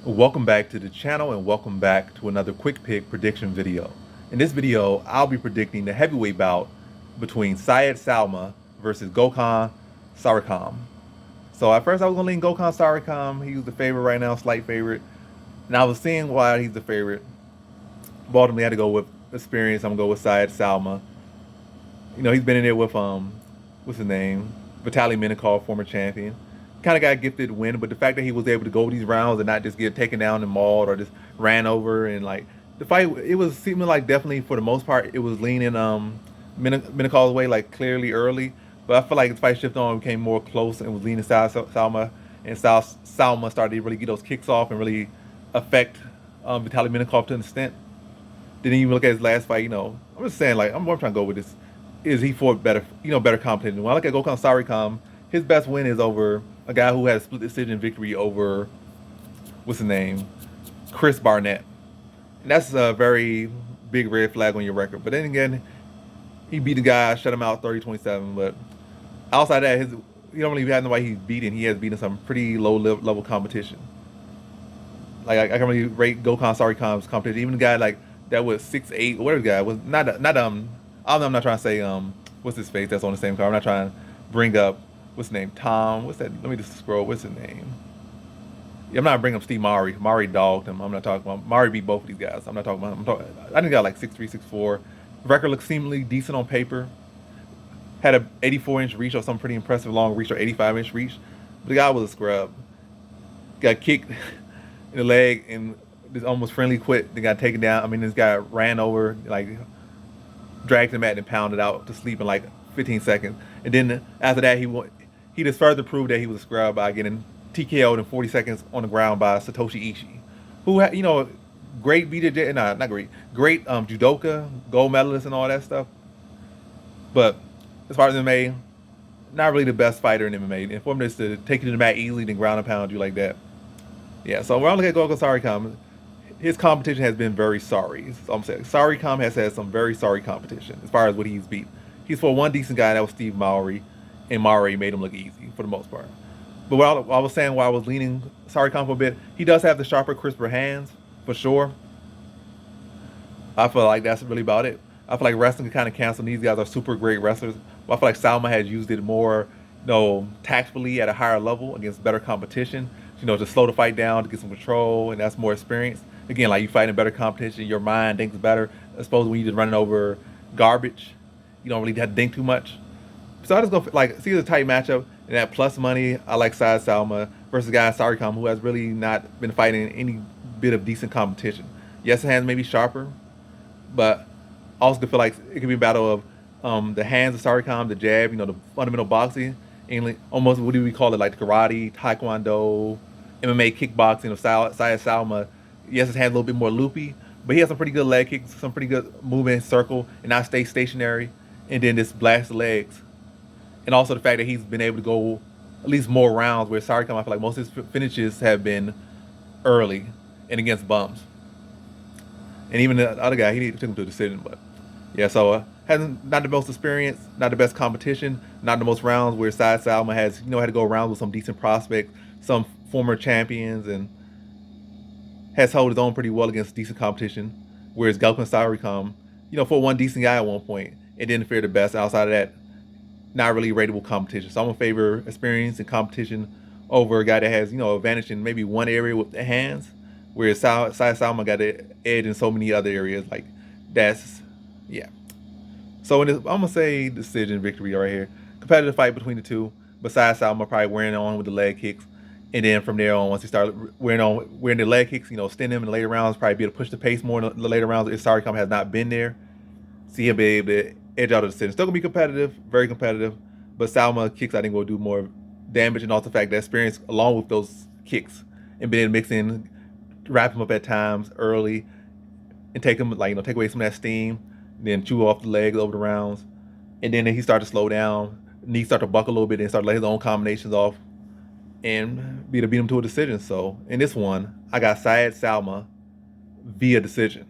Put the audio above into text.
Welcome back to the channel and welcome back to another quick pick prediction video. In this video, I'll be predicting the heavyweight bout between Sowma versus Gokhan Saricam. So at first I was going to lean Gokhan Saricam. He was the favorite right now, slight favorite. And I was seeing why he's the favorite. But ultimately I had to go with experience. I'm going to go with Sowma. You know, he's been in there with, what's his name? Vitaly Minakov, former champion. Kind of got gifted win, but the fact that he was able to go these rounds and not just get taken down and mauled or just ran over, and like the fight, it was seeming like definitely for the most part it was leaning Minakov's way, like clearly early. But I feel like the fight shifted on, became more close and was leaning Sowma, and Sowma started to really get those kicks off and really affect Vitaly Minakov to an extent. Didn't even look at his last fight. You know, I'm just saying, like I'm trying to go with this. Is he fought better, better competition? When I look at Gokhan Saricam, his best win is over a guy who had a split decision victory over, what's his name, Chris Barnett. And that's a very big red flag on your record. But then again, he beat the guy, shut him out 30-27. But outside that, he don't really have nobody he's beaten. He has beaten some pretty low level competition. Like I can really rate Gokhan Saricam's competition. Even the guy like that was 6'8", whatever the guy was, not I'm not trying to say what's his face that's on the same card. I'm not trying to bring up what's his name, Tom. What's that? Let me just scroll. What's his name? Yeah, I'm not bringing up Steve Maury. Maury dogged him. I'm not talking about Maury beat both of these guys. I'm not talking about. I think he got like 6'3", 6'4". Record looks seemingly decent on paper. Had a 84-inch reach or some pretty impressive long reach or 85-inch reach. But the guy was a scrub. Got kicked in the leg and just almost friendly quit. They got taken down. I mean, this guy ran over, like dragged him at and pounded out to sleep in like 15 seconds. And then after that, he just further proved that he was a scrub by getting TKO'd in 40 seconds on the ground by Satoshi Ishii, who had, great BJJ, not great judoka, gold medalist and all that stuff. But as far as MMA, not really the best fighter in MMA. And for him just to take you to the mat easily, then ground and pound you like that. Yeah, so when I look at Gokhan Saricam, his competition has been very sorry. So I'm saying Saricam has had some very sorry competition as far as what he's beat. He's fought one decent guy, that was Steve Maury, and Maury made him look easy for the most part. But what I was saying, while I was leaning Saricam for a bit, he does have the sharper, crisper hands, for sure. I feel like that's really about it. I feel like wrestling can kind of cancel. These guys are super great wrestlers. But I feel like Sowma has used it more, tactfully at a higher level against better competition. To slow the fight down, to get some control, and that's more experience. Again, like you fight in better competition, your mind thinks better. I suppose when you're just running over garbage, you don't really have to think too much. So I just go see the tight matchup, and that plus money, I like Sowma versus guy Saricam, who has really not been fighting any bit of decent competition. Yes, his hands may be sharper, but I also feel like it could be a battle of the hands of Saricam, the jab, the fundamental boxing, and almost what do we call it, like the karate, taekwondo, MMA, kickboxing of Sowma. Yes, his hands a little bit more loopy, but he has some pretty good leg kicks, some pretty good movement in circle, and not stay stationary, and then just blast the legs. And also the fact that he's been able to go at least more rounds, where Saricam, I feel like most of his finishes have been early and against bums. And even the other guy, he took him to a decision, but yeah, so hasn't, not the most experience, not the best competition, not the most rounds, where Sowma has, had to go around with some decent prospects, some former champions, and has held his own pretty well against decent competition. Whereas Gokhan Saricam, for one decent guy at one point, it didn't fare the best. Outside of that, not really rateable competition. So I'm gonna favor experience and competition over a guy that has, advantage in maybe one area with the hands, whereas Sowma got the edge in so many other areas. Like that's, yeah. So I'm gonna say decision victory right here. Competitive fight between the two. Besides Sowma probably wearing on with the leg kicks. And then from there on, once he started wearing the leg kicks, extend them in the later rounds, probably be able to push the pace more in the later rounds. If Saricam has not been there, see him be able to edge out of the decision. Still gonna be competitive, very competitive, but Sowma kicks I think will do more damage, and also the fact that experience along with those kicks and being able to mix in, wrap him up at times early, and take him take away some of that steam, then chew off the legs over the rounds, and then he started to slow down, knees start to buckle a little bit, and start to let his own combinations off, and be able to beat him to a decision. So in this one, I got Sowma via decision.